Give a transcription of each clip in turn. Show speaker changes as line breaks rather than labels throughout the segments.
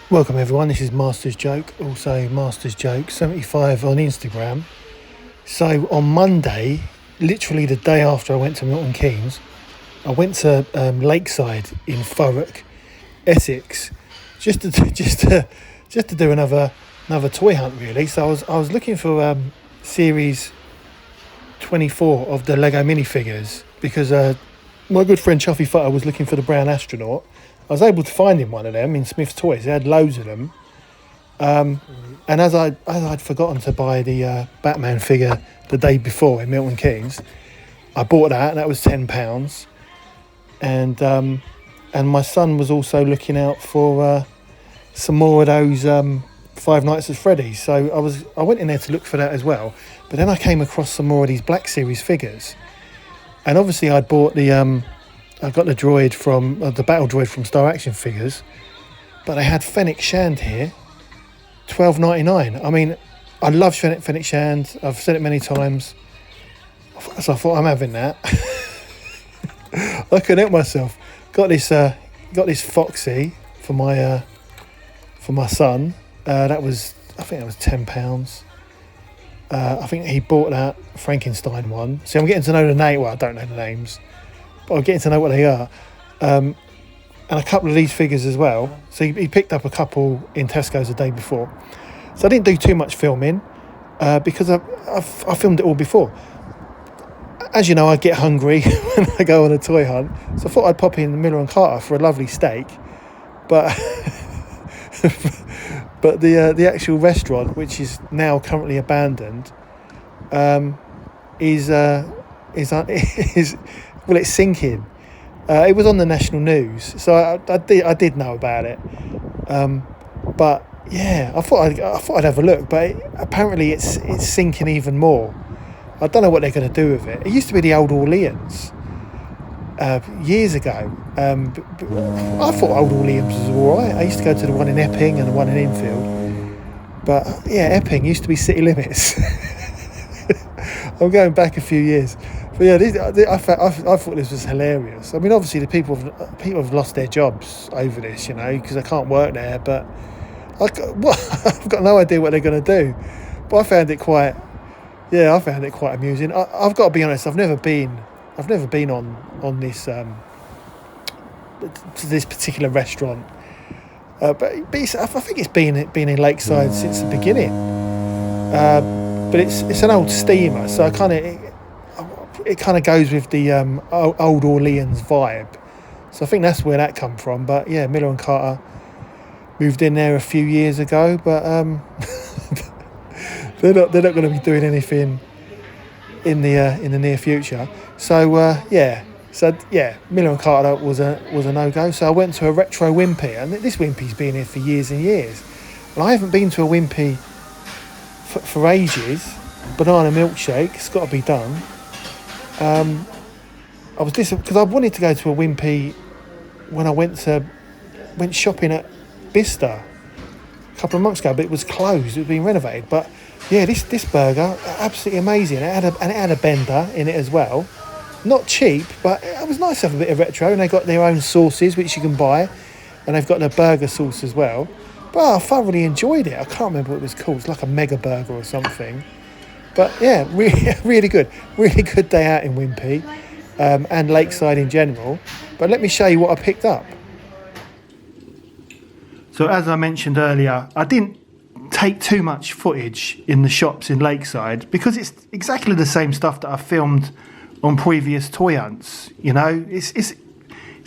Welcome everyone, this is Master's Joke, also Master's Joke 75 on Instagram. So on Monday, literally the day after I went to Milton Keynes, I went to Lakeside in Thurrock, Essex, just to do another toy hunt really. So I was looking for series 24 of the Lego minifigures because my good friend Chuffy Futter was looking for the brown astronaut. I was able to find him one of them in Smith's Toys. They had loads of them. And as I'd forgotten to buy the Batman figure the day before in Milton Keynes, I bought that, and that was £10. And my son was also looking out for some more of those Five Nights at Freddy's. So I went in there to look for that as well. But then I came across some more of these Black Series figures. And obviously I'd bought I got the droid from the battle droid from Star Action Figures, but they had Fennec Shand here, $12.99. I mean, I love Fennec Shand. I've said it many times, so I thought I'm having that. I couldn't help myself. Got this Foxy for my son. I think that was £10. I think he bought that Frankenstein one. See, I'm getting to know the name. Well, I don't know the names, but I'm getting to know what they are. And a couple of these figures as well. So he picked up a couple in Tesco's the day before. So I didn't do too much filming because I filmed it all before. As you know, I get hungry when I go on a toy hunt. So I thought I'd pop in the Miller and Carter for a lovely steak. But but the actual restaurant, which is now currently abandoned, is well, it's sinking. It was on the national news, so I did know about it. But yeah, I thought I'd have a look. But apparently it's sinking even more. I don't know what they're going to do with it. It used to be the old Orleans years ago. I thought old Orleans was all right. I used to go to the one in Epping and the one in Enfield. But yeah, Epping used to be city limits. I'm going back a few years. But yeah, I thought this was hilarious. I mean, obviously the people have lost their jobs over this, you know, because they can't work there. But I've got no idea what they're going to do. But I found it quite amusing. I've got to be honest. I've never been on this to this particular restaurant. But I think it's been in Lakeside since the beginning. But it's an old steamer, so it kind of goes with the old Orleans vibe. So I think that's where that come from. But yeah, Miller and Carter moved in there a few years ago, but they're not going to be doing anything in the near future. So Miller and Carter was a no-go. So I went to a retro Wimpy, and this Wimpy's been here for years and years. And I haven't been to a Wimpy for ages. Banana milkshake, it's got to be done. I was because I wanted to go to a Wimpy when I went shopping at Bicester a couple of months ago, but it was closed. It was being renovated. But yeah, this burger, absolutely amazing. It had a bender in it as well. Not cheap, but it was nice to have a bit of retro. And they got their own sauces which you can buy, and they've got their burger sauce as well. But I thoroughly enjoyed it. I can't remember what it was called. It's like a mega burger or something. But yeah, really good day out in Wimpy and Lakeside in general. But let me show you what I picked up. So as I mentioned earlier, I didn't take too much footage in the shops in Lakeside because it's exactly the same stuff that I filmed on previous toy hunts. You know, it's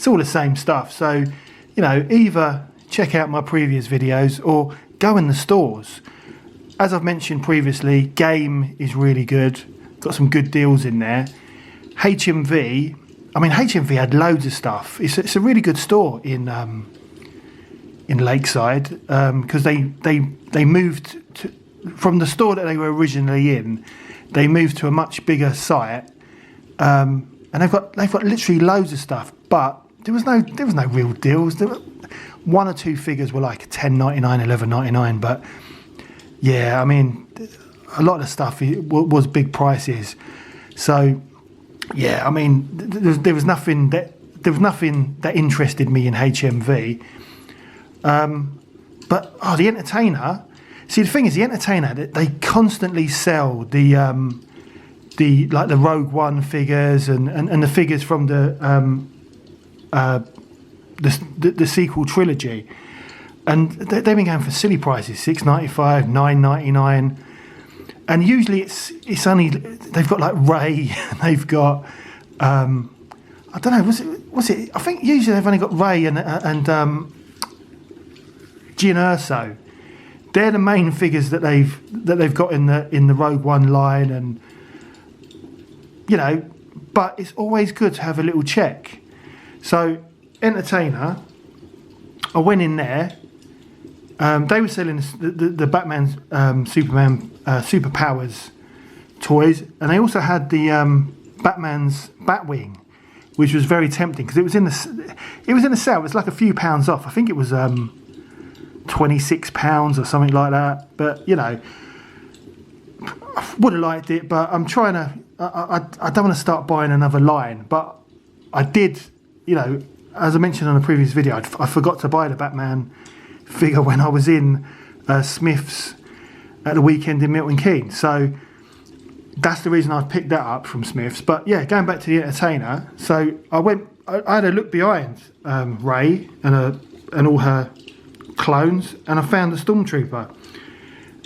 all the same stuff. So, you know, either check out my previous videos or go in the stores. As I've mentioned previously, Game is really good. Got some good deals in there. HMV had loads of stuff. It's a really good store in Lakeside because they moved from the store that they were originally in. They moved to a much bigger site, and they've got literally loads of stuff. But there was no real deals. One or two figures were like $10.99, $11.99, but yeah, I mean, a lot of the stuff was big prices. So yeah, I mean, there was nothing that interested me in HMV. But the Entertainer. See, the thing is, the Entertainer, they constantly sell the Rogue One figures and the figures from the sequel trilogy, and they've been going for silly prices, $6.95, $9.99, and usually it's only, they've got like Ray, they've got I don't know, was it? I think usually they've only got Ray and Jyn Erso. They're the main figures that they've got in the Rogue One line, and you know, but it's always good to have a little check. So Entertainer, I went in there. They were selling the Batman, Superman, Superpowers toys, and they also had the Batman's Batwing, which was very tempting because it was in the sale. It was like a few pounds off. I think it was £26 or something like that. But you know, I would have liked it, but I'm trying to. I don't want to start buying another line, but I did. You know, as I mentioned on a previous video, I forgot to buy the Batman figure when I was in Smith's at the weekend in Milton Keynes. So that's the reason I picked that up from Smith's. But yeah, going back to the Entertainer. So I had a look behind Ray and all her clones, and I found the Stormtrooper.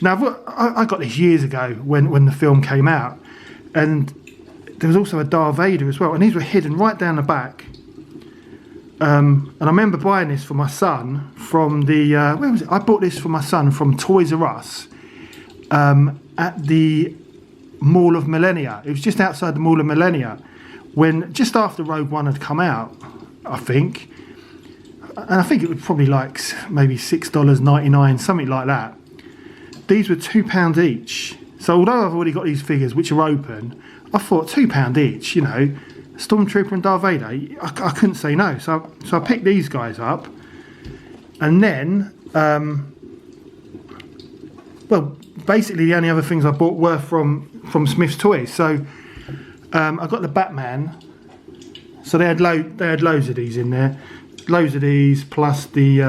Now I got this years ago when the film came out, and there was also a Darth Vader as well, and these were hidden right down the back. And I remember buying this for my son from the where was it? I bought this for my son from Toys R Us at the Mall of Millennia. It was just outside the Mall of Millennia, when just after Rogue One had come out, I think. And I think it was probably like maybe $6.99, something like that. These were £2 each. So although I've already got these figures which are open, I thought £2 each, you know, Stormtrooper and Darth Vader, I couldn't say no. So I picked these guys up, and then, well, basically the only other things I bought were from Smith's Toys. So I got the Batman. So they had loads of these in there. Loads of these, plus the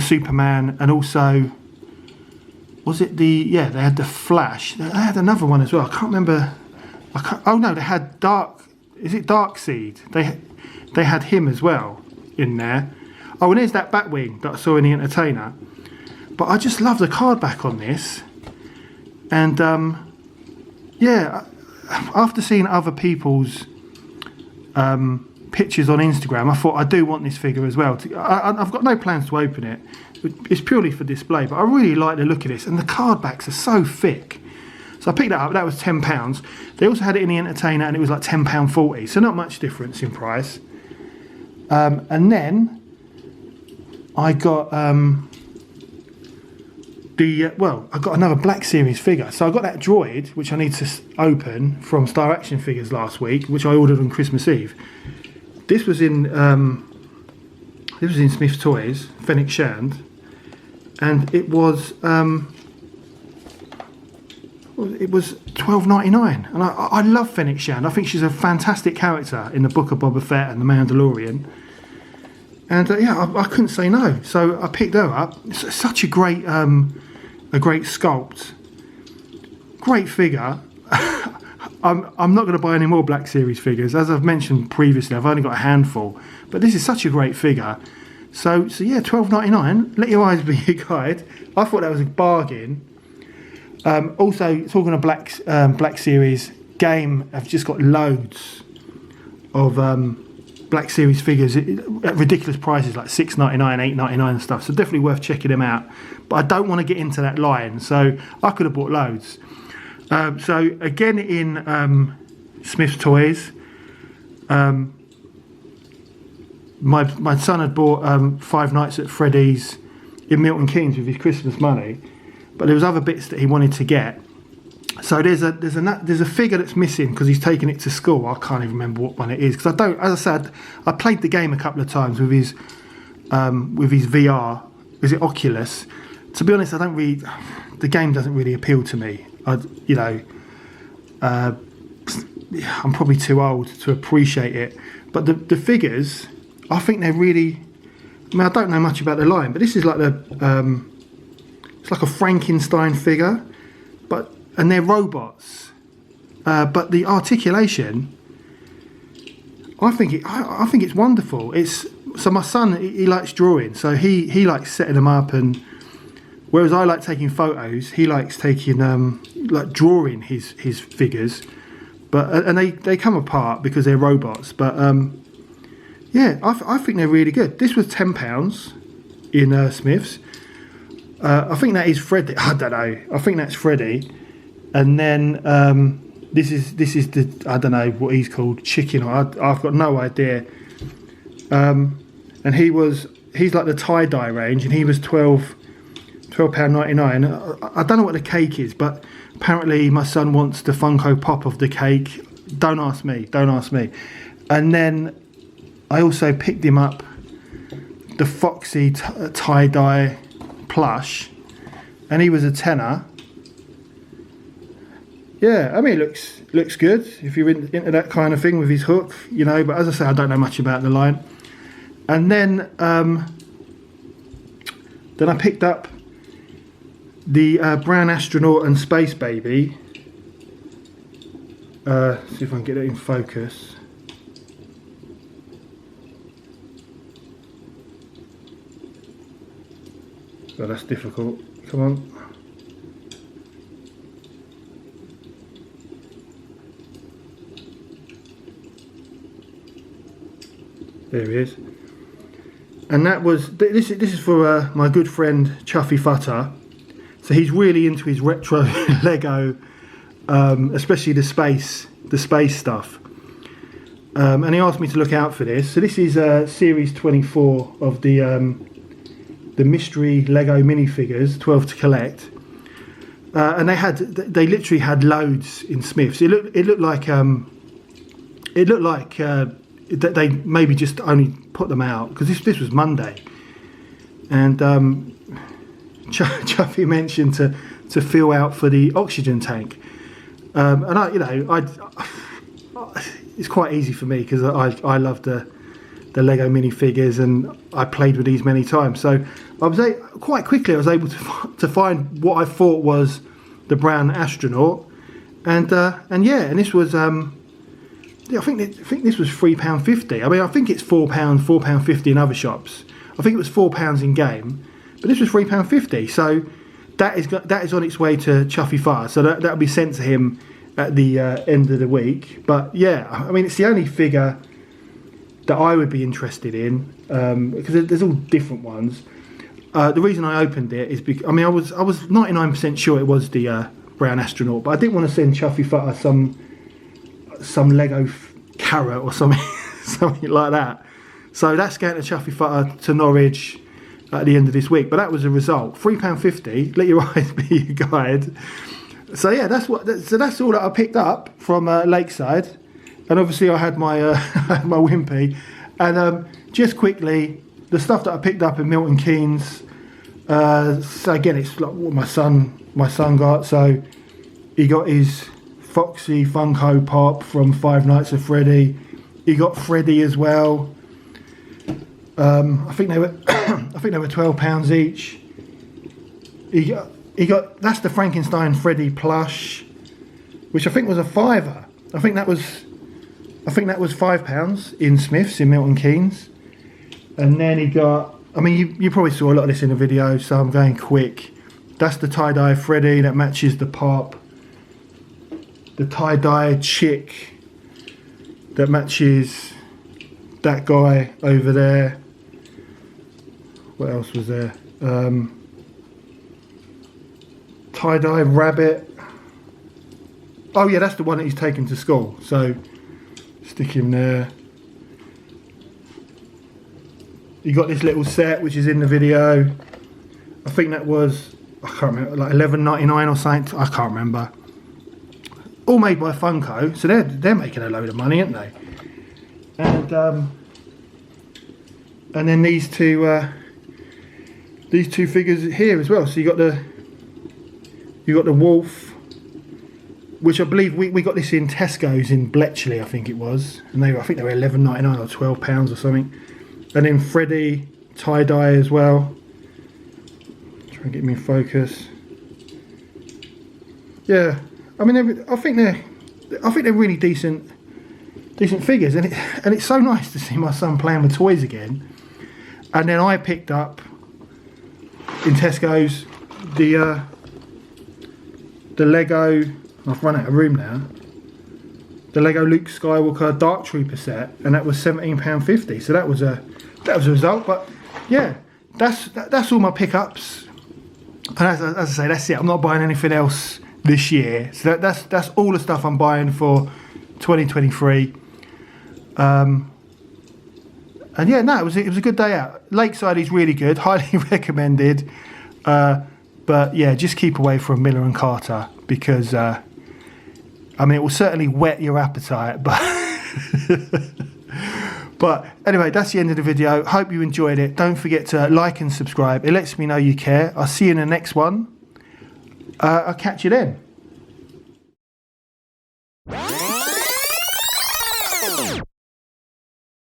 Superman, and also was it they had the Flash. They had another one as well. I can't remember. Oh no, they had Darkseid? They had him as well in there. Oh, and there's that Batwing that I saw in the Entertainer. But I just love the card back on this, and yeah, after seeing other people's pictures on Instagram, I thought I do want this figure as well. I've got no plans to open it. It's purely for display, but I really like the look of this, and the card backs are so thick. So I picked that up. That was £10. They also had it in the Entertainer, and it was like £10.40. So not much difference in price. And then I got I got another Black Series figure. So I got that droid, which I need to open, from Star Action Figures last week, which I ordered on Christmas Eve. This was in Smith's Toys, Fennec Shand, and it was $12.99, and I love Fennec Shand. I think she's a fantastic character in the Book of Boba Fett and The Mandalorian, and yeah, I couldn't say no. So I picked her up. It's such a great sculpt, great figure. I'm not going to buy any more Black Series figures. As I've mentioned previously, I've only got a handful, but this is such a great figure. So yeah, $12.99. Let your eyes be your guide. I thought that was a bargain. Also, talking of Black Series, Game have just got loads of Black Series figures at ridiculous prices, like $6.99, $8.99 and stuff. So definitely worth checking them out. But I don't want to get into that line, so I could have bought loads. So again in Smith's Toys, my son had bought Five Nights at Freddy's in Milton Keynes with his Christmas money, but there was other bits that he wanted to get. So there's a figure that's missing because he's taking it to school. I can't even remember what one it is, because as I said, I played the game a couple of times with his VR. Is it Oculus? To be honest, the game doesn't really appeal to me. I'm probably too old to appreciate it, but the figures, I think they're really. I mean, I don't know much about the line, but this is like it's like a Frankenstein figure, and they're robots, but the articulation, I think it's wonderful. So my son, he likes drawing, so he likes setting them up, and whereas I like taking photos, he likes taking like drawing his figures, and they come apart because they're robots, but yeah, I think they're really good. This was £10 in Smith's. I think that is Freddy. I don't know. I think that's Freddy. And then this is the, I don't know what he's called, chicken. I've got no idea. And he's like the tie-dye range, and he was £12.99. I don't know what the cake is, but apparently my son wants the Funko Pop of the cake. Don't ask me. And then I also picked him up the Foxy tie-dye plush, and he was a tenner. Yeah, I mean, it looks good if you're into that kind of thing with his hook, you know. But as I say, I don't know much about the line. And then I picked up the Brown Astronaut and Space Baby. See if I can get it in focus. Oh, that's difficult. Come on. There he is. And that was this is for my good friend Chuffy Futter. So he's really into his retro Lego, especially the space stuff. And he asked me to look out for this. So this is series 24 of the mystery Lego minifigures, 12 to collect. And they literally had loads in Smith's. It looked like that they maybe just only put them out because this was Monday, and Chuffy mentioned to fill out for the oxygen tank, and it's quite easy for me because I love the Lego minifigures, and I played with these many times. So I was quite quickly I was able to find what I thought was the Brown Astronaut, and this was. I think this was £3.50. I mean, I think it's £4.50 in other shops. I think it was £4 in game, but this was £3.50. So that is on its way to Chuffy Far. So that'll be sent to him at the end of the week. But yeah, I mean, it's the only figure that I would be interested in because there's all different ones. The reason I opened it is because I was 99% sure it was the Brown Astronaut, but I didn't want to send Chuffy Far some Lego carrot or something like that. So that's going to Chuffy Futter to Norwich at the end of this week. But that was the result. £3.50. Let your eyes be your guide. So yeah, that's all that I picked up from Lakeside. And obviously I had my my Wimpy. And just quickly, the stuff that I picked up in Milton Keynes. So again, it's like what my son got. So he got his Foxy Funko Pop from Five Nights at Freddy. He got Freddy as well. I think they were £12 each. He got that's the Frankenstein Freddy plush, which I think was a £5. I think that was £5 in Smith's in Milton Keynes. And then he got, I mean, you probably saw a lot of this in the video, so I'm going quick. That's the tie-dye Freddy that matches the pop. The tie-dye chick that matches that guy over there. What else was there? Tie-dye rabbit. Oh yeah, that's the one that he's taken to school. So stick him there. You got this little set which is in the video. I think that was, I can't remember, like $11.99 or something. I can't remember. All made by Funko, so they're making a load of money, aren't they? And then these two figures here as well. So you got the wolf which I believe we got this in Tesco's in Bletchley, I think it was, and I think they were £11.99 or £12 or something. And then Freddie tie-dye as well. Try and get me in focus. Yeah, I mean, I think they're really decent figures, and it's so nice to see my son playing with toys again. And then I picked up in Tesco's the Lego. I've run out of room now. The Lego Luke Skywalker Dark Trooper set, and that was £17.50. So that was a result. But yeah, that's all my pickups. And as I say, that's it. I'm not buying anything else this year. So that's all the stuff I'm buying for 2023. And yeah, no, it was a good day out. Lakeside is really good, highly recommended. But yeah, just keep away from Miller and Carter, because I mean, it will certainly whet your appetite, but but anyway, that's the end of the video. Hope you enjoyed it. Don't forget to like and subscribe. It lets me know you care. I'll see you in the next one. I'll catch you then.